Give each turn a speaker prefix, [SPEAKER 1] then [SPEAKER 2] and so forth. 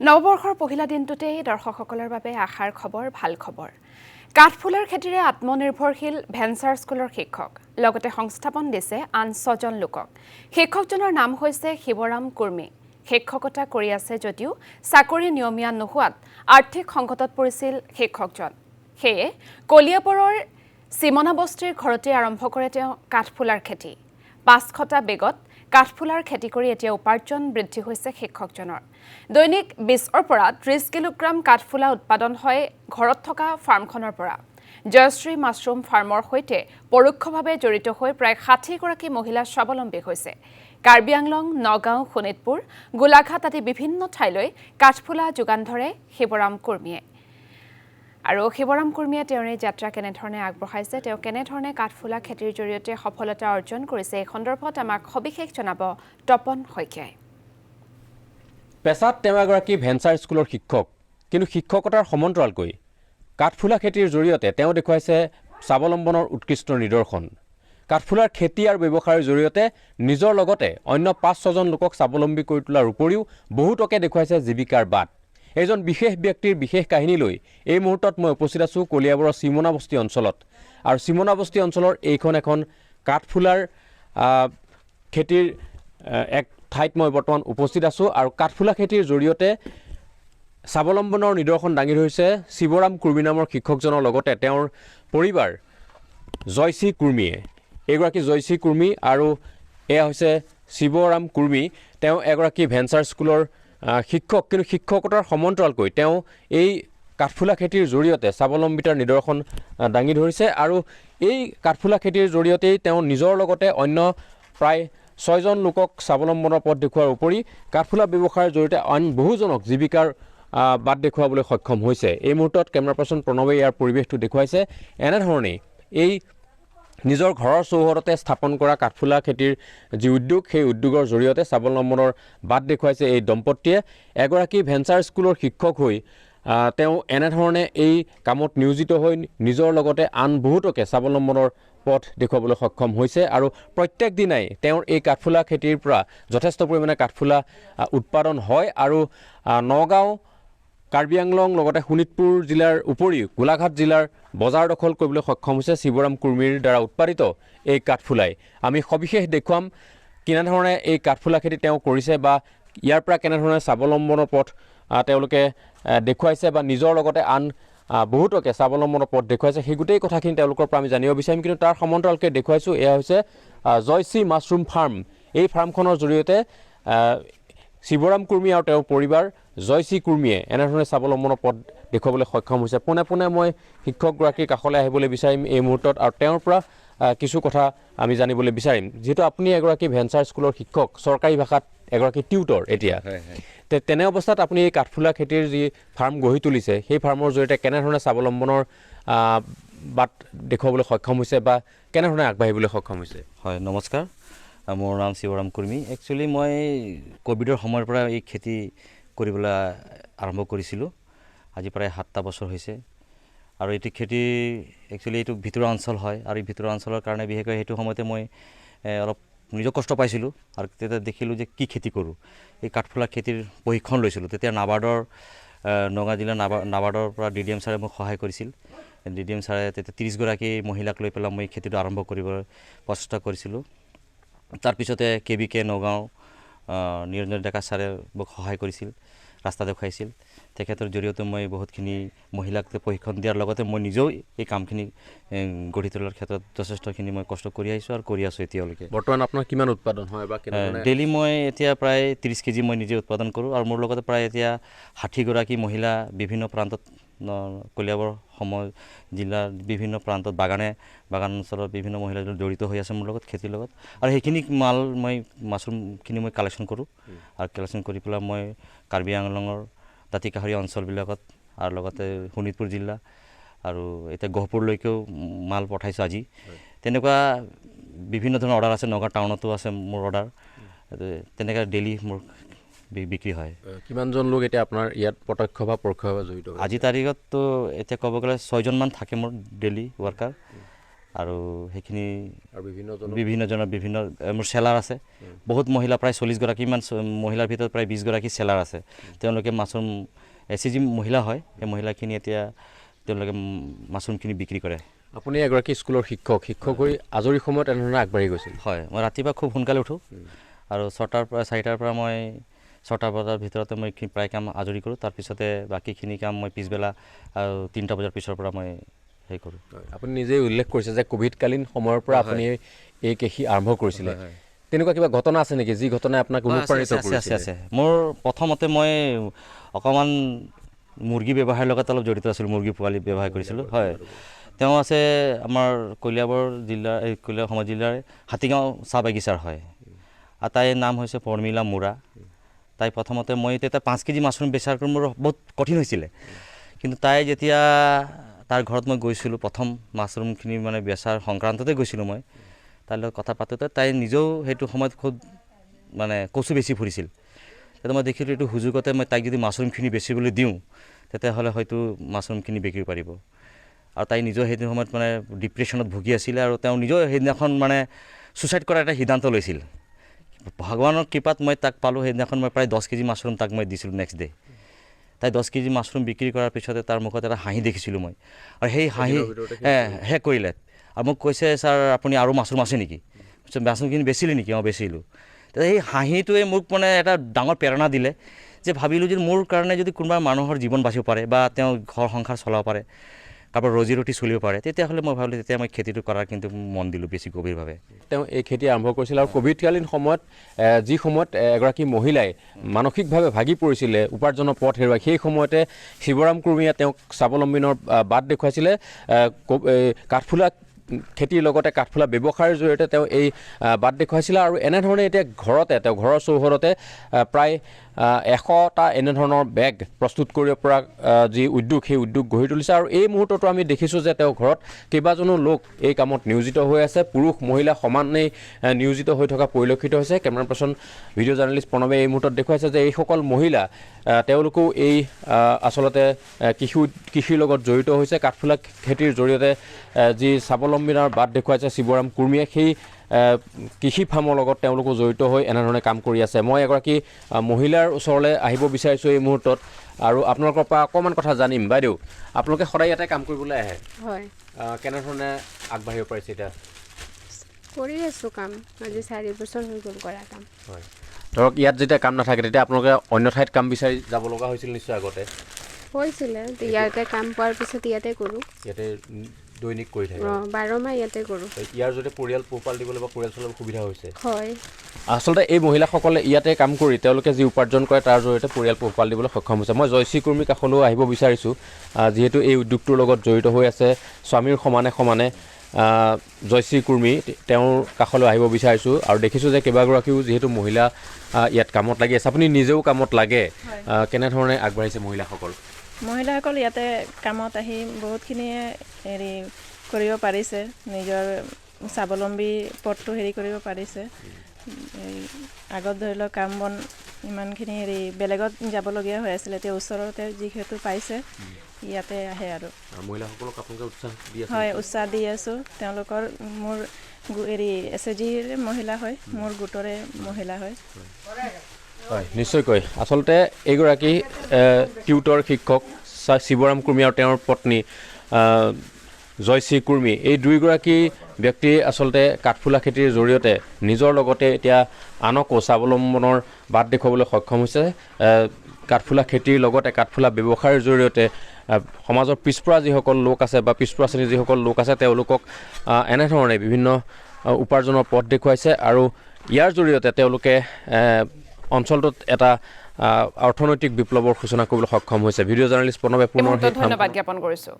[SPEAKER 1] নৱবৰ্ষৰ পহিলা দিনটোতেই দৰ্শকসকলৰ বাবে আশাৰ খবৰ ভাল খবৰ কাঠফুলাৰ খেতিৰে আত্মনিৰ্ভৰশীল ভেঞ্চাৰ স্কুলৰ শিক্ষক লগতে সংস্থাপন দিছে আন ৬জন লোকক শিক্ষকজনৰ নাম হৈছে শিৱৰাম কুৰ্মী শিক্ষকতা কৰি আছে যদিও চাকৰি নিয়মীয়া নোহোৱাত আৰ্থিক সংকটত পৰিছিল শিক্ষকজন সেয়ে কলিয়াবৰৰ সিমনা বস্তিৰ ঘৰতে আৰম্ভ কৰে তেওঁ কাঠফুলাৰ খেতি ৫০০টা বেগত কাঠফুলাৰ খেতি কৰি এতিয়া উপাৰ্জন বৃদ্ধি হৈছে শিক্ষকজনৰ দৈনিক ২০ৰ পৰা ৩০ কিলোগ্ৰাম কাঠফুলা উৎপাদন হয় ঘৰত থকা ফাৰ্মখনৰ পৰা জয়শ্ৰী মাছৰুম ফাৰ্মৰ সৈতে পৰোক্ষভাৱে জড়িত হৈ প্ৰায় ৬০ গৰাকী মহিলা স্বাৱলম্বী হৈছে কাৰ্বি আংলং নগাঁও শোণিতপুৰ গোলাঘাট আদি বিভিন্ন ঠাইলৈ কাঠফুলা যোগান ধৰে শিৱৰাম কুৰ্মীয়ে আৰু শিৱৰাম কুৰ্মীয়ে তেওঁৰ যাত্ৰা কেনেধৰণে আগবঢ়াইছে তেওঁ কেনেধৰণে কাঠফুলা খেতিৰ জৰিয়তে সফলতা অৰ্জন কৰিছে এই সন্দৰ্ভত আমাক সবিশেষ জনাব তপন শইকীয়াই
[SPEAKER 2] পেছাত তেওঁ এগৰাকী ভেঞ্চাৰ স্কুলৰ শিক্ষক কিন্তু শিক্ষকতাৰ সমান্তৰালকৈ কাঠফুলা খেতিৰ জৰিয়তে তেওঁ দেখুৱাইছে স্বাৱলম্বনৰ উৎকৃষ্ট নিদৰ্শন কাঠফুলাৰ খেতি আৰু ব্যৱসায়ৰ জৰিয়তে নিজৰ লগতে অন্য ৫-৬জন লোকক স্বাৱলম্বী কৰি তোলাৰ উপৰিও বহুতকে দেখুৱাইছে জীৱিকাৰ বাট এজন বিশেষ ব্যক্তিৰ বিশেষ কাহিনী লৈ এই মুহূৰ্তত মই উপস্থিত আছোঁ কলিয়াবৰৰ সিমনা বস্তি অঞ্চলত আৰু সিমনা বস্তি অঞ্চলৰ এইখন এখন কাঠফুলাৰ খেতিৰ এক ঠাইত মই বৰ্তমান উপস্থিত আছোঁ আৰু কাঠফুলা খেতিৰ জৰিয়তে স্বাৱলম্বনৰ নিদৰ্শন দাঙি ধৰিছে শিৱৰাম কুৰ্মী নামৰ শিক্ষকজনৰ লগতে তেওঁৰ পৰিবাৰ জয়শ্ৰী কুৰ্মীয়ে এইগৰাকী জয়শ্ৰী কুৰ্মী আৰু এয়া হৈছে শিৱৰাম কুৰ্মী তেওঁ এগৰাকী ভেঞ্চাৰ স্কুলৰ শিক্ষক কিন্তু শিক্ষকতাৰ সমান্তৰালকৈ তেওঁ এই কাঠফুলা খেতিৰ জৰিয়তে স্বাৱলম্বিতাৰ নিদৰ্শন দাঙি ধৰিছে আৰু এই কাঠফুলা খেতিৰ জৰিয়তেই তেওঁ নিজৰ লগতে অন্য প্ৰায় ৬জন লোকক স্বাৱলম্বনৰ পথ দেখুওৱাৰ উপৰি কাঠফুলা ব্যৱসায়ৰ জৰিয়তে আন বহুজনক জীৱিকাৰ বাট দেখুৱাবলৈ সক্ষম হৈছে এই মুহূৰ্তত কেমেৰা পাৰ্চন প্ৰণৱে ইয়াৰ পৰিৱেশটো দেখুৱাইছে এনেধৰণেই এই নিজৰ ঘৰৰ চৌহদতে স্থাপন কৰা কাঠফুলা খেতিৰ যি উদ্যোগ সেই উদ্যোগৰ জৰিয়তে স্বাৱলম্বনৰ বাট দেখুৱাইছে এই দম্পতীয়ে এগৰাকী ভেঞ্চাৰ স্কুলৰ শিক্ষক হৈ তেওঁ এনেধৰণে এই কামত নিয়োজিত হৈ নিজৰ লগতে আন বহুতকে স্বাৱলম্বনৰ পথ দেখুৱাবলৈ সক্ষম হৈছে আৰু প্ৰত্যেক দিনাই তেওঁৰ এই কাঠফুলা খেতিৰ পৰা যথেষ্ট পৰিমাণে কাঠফুলা উৎপাদন হয় আৰু নগাঁও কাৰ্বি আংলং লগতে শোণিতপুৰ জিলাৰ উপৰিও গোলাঘাট জিলাৰ বজাৰ দখল কৰিবলৈ সক্ষম হৈছে শিৱৰাম কুৰ্মীৰ দ্বাৰা উৎপাদিত এই কাঠফুলাই আমি সবিশেষ দেখুৱাম কেনেধৰণে এই কাঠফুলা খেতি তেওঁ কৰিছে বা ইয়াৰ পৰা কেনেধৰণে স্বাৱলম্বনৰ পথ তেওঁলোকে দেখুৱাইছে বা নিজৰ লগতে আন বহুতকে স্বাৱলম্বনৰ পথ দেখুৱাইছে সেই গোটেই কথাখিনি তেওঁলোকৰ পৰা আমি জানিব বিচাৰিম কিন্তু তাৰ সমান্তৰালকৈ দেখুৱাইছোঁ এয়া হৈছে জয়শ্ৰী মাছৰুম ফাৰ্ম এই ফাৰ্মখনৰ জৰিয়তে শিৱৰাম কুৰ্মী আৰু তেওঁৰ পৰিবাৰ জয়শ্ৰী কুৰ্মীয়ে এনেধৰণে স্বাৱলম্বনৰ পথ দেখুৱাবলৈ সক্ষম হৈছে পোনে পোনে মই শিক্ষকগৰাকীৰ কাষলৈ আহিবলৈ বিচাৰিম এই মুহূৰ্তত আৰু তেওঁৰ পৰা কিছু কথা আমি জানিবলৈ বিচাৰিম যিহেতু আপুনি এগৰাকী ভেঞ্চাৰ স্কুলৰ শিক্ষক চৰকাৰী ভাষাত এগৰাকী টিউটৰ এতিয়া তেনে অৱস্থাত আপুনি এই কাঠফুলা খেতিৰ যি ফাৰ্ম গঢ়ি তুলিছে সেই ফাৰ্মৰ জৰিয়তে কেনেধৰণে স্বাৱলম্বনৰ বাট দেখুৱাবলৈ সক্ষম হৈছে বা কেনেধৰণে আগবাঢ়িবলৈ সক্ষম হৈছে
[SPEAKER 3] হয় নমস্কাৰ মোৰ নাম শিৱৰাম কুৰ্মী একচুৱেলি মই কোভিডৰ সময়ৰ পৰা এই খেতি কৰিবলৈ আৰম্ভ কৰিছিলোঁ আজি প্ৰায় 7টা বছৰ হৈছে আৰু এইটো খেতি একচুৱেলি এইটো ভিতৰুৱা অঞ্চল হয় আৰু এই ভিতৰুৱা অঞ্চলৰ কাৰণে বিশেষকৈ সেইটো সময়তে মই অলপ নিজক কষ্ট পাইছিলোঁ আৰু তেতিয়া দেখিলোঁ যে কি খেতি কৰোঁ এই কাঠফুলা খেতিৰ প্ৰশিক্ষণ লৈছিলোঁ তেতিয়া নাবাৰ্ডৰ নগাঁও জিলাৰ নাবাৰ্ডৰ পৰা DDM ছাৰে মোক সহায় কৰিছিল DDM ছাৰে তেতিয়া 30 গৰাকী মহিলাক লৈ পেলাই মই খেতিটো আৰম্ভ কৰিবলৈ প্ৰচেষ্টা কৰিছিলোঁ তাৰপিছতে KBK নগাঁও নিৰঞ্জন ডেকা ছাৰে মোক সহায় কৰিছিল ৰাস্তা দেখুৱাইছিল তেখেতৰ জৰিয়তে মই বহুতখিনি মহিলাক প্ৰশিক্ষণ দিয়াৰ লগতে মই নিজেও এই কামখিনি গঢ়ি তোলাৰ ক্ষেত্ৰত যথেষ্টখিনি মই কষ্ট কৰি আহিছোঁ আৰু কৰি আছোঁ এতিয়ালৈকে
[SPEAKER 2] বৰ্তমান আপোনাৰ কিমান উৎপাদন হয় বা
[SPEAKER 3] ডেইলি মই এতিয়া প্ৰায় 30 কেজি মই নিজে উৎপাদন কৰোঁ আৰু মোৰ লগতে প্ৰায় এতিয়া 60 গৰাকী মহিলা বিভিন্ন প্ৰান্তত কলিয়াবৰ জিলাৰ বিভিন্ন প্ৰান্তত বাগান অঞ্চলৰ বিভিন্ন মহিলা জড়িত হৈ আছে মোৰ লগত খেতিৰ লগত আৰু সেইখিনি মাল মই মাছৰুমখিনি মই কালেকশ্যন কৰোঁ আৰু কালেকশ্যন কৰি পেলাই মই কাৰ্বি আংলঙৰ দাঁতিকাষৰীয়া অঞ্চলবিলাকত আৰু লগতে শোণিতপুৰ জিলা আৰু এতিয়া গহপুৰলৈকেও মাল পঠাইছোঁ আজি তেনেকুৱা বিভিন্ন ধৰণৰ অৰ্ডাৰ আছে নগাঁও টাউনতো আছে মোৰ অৰ্ডাৰ তেনেকৈ ডেইলি মোৰ বিক্ৰী হয়
[SPEAKER 2] কিমানজন লোক এতিয়া আপোনাৰ ইয়াত প্ৰত্যক্ষ বা পৰোক্ষভাৱে জড়িত
[SPEAKER 3] আজি তাৰিখততো এতিয়া ক'ব গ'লে 6জনমান থাকে মোৰ ডেইলি ৱৰ্কাৰ আৰু সেইখিনি
[SPEAKER 2] আৰু
[SPEAKER 3] বিভিন্নজনৰ বিভিন্ন মোৰ চেলাৰ আছে বহুত মহিলা প্ৰায় 40গৰাকীমান মহিলাৰ ভিতৰত প্ৰায় 20গৰাকী চেলাৰ আছে তেওঁলোকে মাছৰুম SCG মহিলা হয় এই মহিলাখিনি এতিয়া তেওঁলোকে মাছৰুমখিনি বিক্ৰী কৰে
[SPEAKER 2] আপুনি এগৰাকী স্কুলৰ শিক্ষক হৈ আজৰি সময়ত এনেধৰণে আগবাঢ়ি গৈছিল
[SPEAKER 3] হয় মই ৰাতিপুৱা খুব সোনকালে উঠোঁ আৰু 6টাৰ পৰা 4টাৰ পৰা মই 6টা বজাৰ ভিতৰতে মই প্ৰায় কাম আজৰি কৰোঁ তাৰপিছতে বাকীখিনি কাম মই পিছবেলা আৰু 3টা বজাৰ পিছৰ পৰা মই হেৰি কৰোঁ
[SPEAKER 2] আপুনি নিজেই উল্লেখ কৰিছে যে কোভিডকালীন সময়ৰ পৰা আপুনি এই কৃষি আৰম্ভ কৰিছিলে তেনেকুৱা কিবা ঘটনা আছে নেকি যি ঘটনাই আপোনাক অনুপ্ৰাণিত কৰিছে
[SPEAKER 3] আছে মোৰ প্ৰথমতে মই অকণমান মুৰ্গী ব্যৱসায়ৰ লগত অলপ জড়িত আছিলোঁ মুৰ্গী পোৱালি ব্যৱসায় কৰিছিলোঁ হয় তেওঁ আছে আমাৰ কলিয়াবৰ জিলাৰ কলিয়াবৰ জিলাৰ হাতীগাঁও চাহ বাগিচাৰ হয় আৰু তাইৰ নাম হৈছে পৰ্মিলা মুৰা তাই প্ৰথমতে মই তেতিয়া 5 কেজি মাছৰুম বেচাৰ মোৰ বহুত কঠিন হৈছিলে কিন্তু তাই যেতিয়া তাৰ ঘৰত মই গৈছিলোঁ প্ৰথম মাছৰুমখিনি মানে বেচাৰ সংক্ৰান্ততে গৈছিলোঁ মই তাইৰ লগত কথা পাতোঁতে তাই নিজেও সেইটো সময়ত খুব মানে কচু বেছি ফুৰিছিল তেতিয়া মই দেখিলোঁ এইটো সুযোগতে মই তাইক যদি মাছৰুমখিনি বেচিবলৈ দিওঁ তেতিয়াহ'লে হয়তো মাছৰুমখিনি বিক্ৰী পাৰিব আৰু তাই নিজেও সেইটো সময়ত মানে ডিপ্ৰেশ্যনত ভুগি আছিলে আৰু তেওঁ নিজেও সেইদিনাখন মানে ছুচাইড কৰাৰ এটা সিদ্ধান্ত লৈছিল ভগৱানৰ কৃপাত মই তাক পালোঁ সেইদিনাখন মই প্ৰায় 10 কেজি মাছৰুম তাক মই দিছিলোঁ নেক্সট ডে তাই 10 কেজি মাছৰুম বিক্ৰী কৰাৰ পিছতে তাৰ মুখত এটা হাঁহি দেখিছিলোঁ মই আৰু সেই হাঁহি শেষ কৰিলে আৰু মোক কৈছে ছাৰ আপুনি আৰু মাছৰুম আছে নেকি মাছৰুমখিনি বেচিলে নেকি বেচিলোঁ তেতিয়া সেই হাঁহিটোৱে মোক মানে এটা ডাঙৰ প্ৰেৰণা দিলে যে ভাবিলোঁ যে মোৰ কাৰণে যদি কোনোবা মানুহৰ জীৱন বাচিব পাৰে বা তেওঁ ঘৰ সংসাৰ চলাব পাৰে কাৰোবাৰ ৰজি ৰুটি চলিব পাৰে তেতিয়াহ'লে মই ভাবিলোঁ তেতিয়া মই খেতিটো কৰাৰ কিন্তু মন দিলোঁ বেছি গভীৰভাৱে
[SPEAKER 2] তেওঁ এই খেতি আৰম্ভ কৰিছিল আৰু কোভিডকালীন সময়ত যি সময়ত এগৰাকী মহিলাই মানসিকভাৱে ভাগি পৰিছিলে উপাৰ্জনৰ পথ হেৰুৱাই সেই সময়তে শিৱৰাম কুৰ্মীয়ে তেওঁক স্বাৱলম্বীনৰ বাট দেখুৱাইছিলে কাঠফুলা খেতিৰ লগতে কাঠফুলা ব্যৱসায়ৰ জৰিয়তে তেওঁ এই বাট দেখুৱাইছিলে আৰু এনেধৰণে এতিয়া ঘৰতে তেওঁ ঘৰৰ চৌহদতে প্ৰায় 100টা এনেধৰণৰ বেগ প্ৰস্তুত কৰিব পৰা যি উদ্যোগ সেই উদ্যোগ গঢ়ি তুলিছে আৰু এই মুহূৰ্ততো আমি দেখিছোঁ যে তেওঁ ঘৰত কেইবাজনো লোক এই কামত নিয়োজিত হৈ আছে পুৰুষ মহিলা সমানেই নিয়োজিত হৈ থকা পৰিলক্ষিত হৈছে কেমেৰা পাৰ্চন ভিডিঅ' জাৰ্নেলিষ্ট প্ৰণৱে এই মুহূৰ্তত দেখুৱাইছে যে এইসকল মহিলা তেওঁলোকেও এই আচলতে কৃষিৰ লগত জড়িত হৈছে কাঠফুলা খেতিৰ জৰিয়তে যি স্বাৱলম্বীৰ বাট দেখুৱাইছে শিৱৰাম কুৰ্মীয়ে সেই কৃষি ফাৰ্মৰ লগত তেওঁলোকো জড়িত হৈ এনেধৰণে কাম কৰি আছে মই এগৰাকী মহিলাৰ ওচৰলৈ আহিব বিচাৰিছোঁ এই মুহূৰ্তত আৰু আপোনালোকৰ পৰা অকণমান কথা জানিম বাইদেউ আপোনালোকে সদায় ইয়াতে কাম কৰিবলৈ আহে
[SPEAKER 4] হয়
[SPEAKER 2] কেনেধৰণে আগবাঢ়িব পাৰিছে এতিয়া
[SPEAKER 4] কৰি আছোঁ কাম আজি 4 বছৰ হৈ গ'ল কৰা কাম
[SPEAKER 2] হয় ধৰক ইয়াত যেতিয়া কাম নাথাকে তেতিয়া আপোনালোকে অন্য ঠাইত কাম বিচাৰি যাব লগা হৈছিল নিশ্চয় আগতে
[SPEAKER 4] হৈছিলে ইয়াতে কাম পোৱাৰ পিছত ইয়াতে কৰোঁ
[SPEAKER 2] ইয়াতে দৈনিক কৰি থাকে
[SPEAKER 4] 12 মাহ ইয়াতে কৰোঁ
[SPEAKER 2] ইয়াৰ যদি পৰিয়াল পোহপাল দিবলৈ বা পৰিয়াল চলাবলৈ সুবিধা হৈছে
[SPEAKER 4] হয়
[SPEAKER 2] আচলতে এই মহিলাসকলে ইয়াতে কাম কৰি তেওঁলোকে যি উপাৰ্জন কৰে তাৰ জৰিয়তে পৰিয়াল পোহপাল দিবলৈ সক্ষম হৈছে মই জয়শ্ৰী কুৰ্মী কাষলৈও আহিব বিচাৰিছোঁ যিহেতু এই উদ্যোগটোৰ লগত জড়িত হৈ আছে স্বামীৰ সমানে জয়শ্ৰী কুৰ্মী তেওঁৰ কাষলৈ আহিব বিচাৰিছোঁ আৰু দেখিছোঁ যে কেইবাগৰাকীও যিহেতু মহিলা ইয়াত কামত লাগি আছে আপুনি নিজেও কামত লাগে কেনেধৰণে আগবাঢ়িছে
[SPEAKER 5] মহিলাসকল ইয়াতে কামত আহি বহুতখিনিয়ে হেৰি কৰিব পাৰিছে নিজৰ স্বাৱলম্বী পথটো হেৰি কৰিব পাৰিছে আগত ধৰি লওক কাম বন ইমানখিনি হেৰি বেলেগত যাবলগীয়া হৈ আছিলে এতিয়া ওচৰতে যিহেতু পাইছে ইয়াতে আহে আৰু
[SPEAKER 2] মহিলাসকলক আপোনালোকে উৎসাহ দি আছে
[SPEAKER 5] হয় উৎসাহ দি আছোঁ তেওঁলোকৰ মোৰ হেৰি SCGৰ মহিলা হয় মোৰ গোটৰে মহিলা হয়
[SPEAKER 2] হয় নিশ্চয়কৈ আচলতে এইগৰাকী টিউটৰ শিক্ষক শিৱৰাম কুৰ্মী আৰু তেওঁৰ পত্নী জয়শ্ৰী কুৰ্মী এই দুয়োগৰাকী ব্যক্তি আচলতে কাঠফুলা খেতিৰ জৰিয়তে নিজৰ লগতে এতিয়া আনকো স্বাৱলম্বনৰ বাট দেখুৱাবলৈ সক্ষম হৈছে কাঠফুলা খেতিৰ লগতে কাঠফুলা ব্যৱসায়ৰ জৰিয়তে সমাজৰ পিছপৰা যিসকল লোক আছে বা পিছপৰা শ্ৰেণীৰ যিসকল লোক আছে তেওঁলোকক এনেধৰণে বিভিন্ন উপাৰ্জনৰ পথ দেখুৱাইছে আৰু ইয়াৰ জৰিয়তে তেওঁলোকে অঞ্চলটোত এটা অৰ্থনৈতিক বিপ্লৱৰ সূচনা কৰিবলৈ সক্ষম হৈছে ভিডিঅ' জাৰ্নেলিষ্ট প্ৰণৱে পুনৰ
[SPEAKER 1] ধন্যবাদ জ্ঞাপন কৰিছোঁ